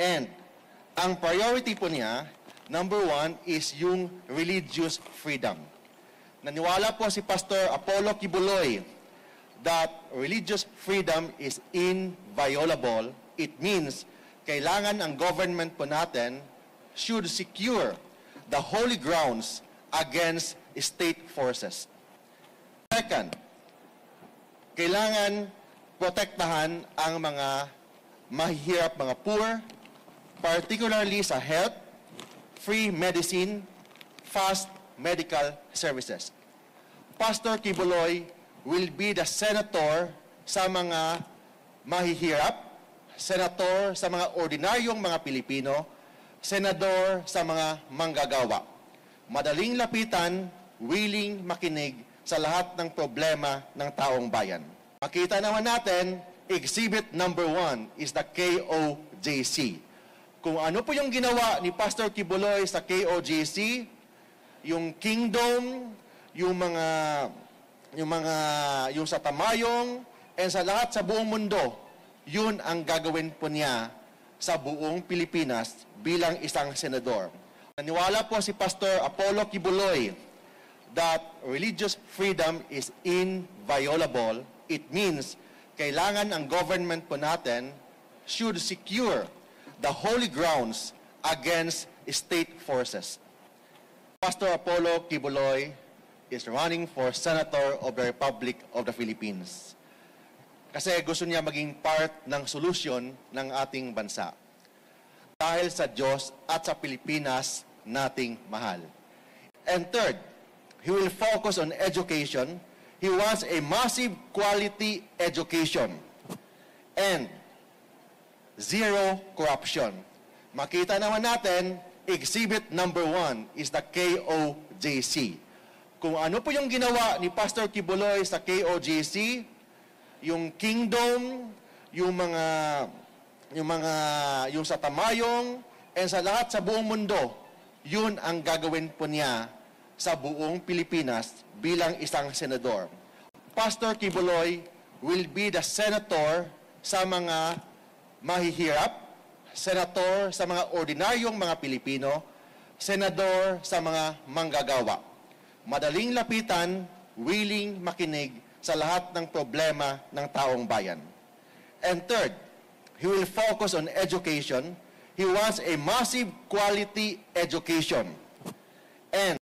And ang priority po niya, number 1, is yung religious freedom. Naniwala po si Pastor Apollo Kibuloy that religious freedom is inviolable. It means kailangan ang government po natin should secure the holy grounds against state forces. Second, kailangan protektahan ang mga mahihirap, mga poor, particularly sa health, free medicine, fast medical services. Pastor Kibuloy will be the senator sa mga mahihirap, senator sa mga ordinaryong mga Pilipino, senador sa mga manggagawa. Madaling lapitan, willing makinig sa lahat ng problema ng taong bayan. Makita naman natin, exhibit number 1 is the KOJC. Kung ano po yung ginawa ni Pastor Kibuloy sa KOJC, yung kingdom, yung sa Tamayong, and sa lahat sa buong mundo, yun ang gagawin po niya sa buong Pilipinas bilang isang senador. Naniwala po si Pastor Apollo Kibuloy that religious freedom is inviolable. It means kailangan ang government po natin should secure the holy grounds against state forces. Pastor Apollo Kibuloy is running for Senator of the Republic of the Philippines. Kasi gusto niya maging part ng solusyon ng ating bansa. Dahil sa Diyos at sa Pilipinas nating mahal. And third, he will focus on education. He wants a massive quality education. And zero corruption. Makita naman natin, exhibit number 1 is the KOJC. Kung ano po yung ginawa ni Pastor Kibuloy sa KOJC, yung kingdom, yung sa Tamayong, and sa lahat sa buong mundo, yun ang gagawin po niya sa buong Pilipinas bilang isang senador. Pastor Kibuloy will be the senator sa mga mahihirap, senator sa mga ordinaryong mga Pilipino, senador sa mga manggagawa. Madaling lapitan, willing makinig sa lahat ng problema ng taong bayan. And third, he will focus on education. He wants a massive quality education. And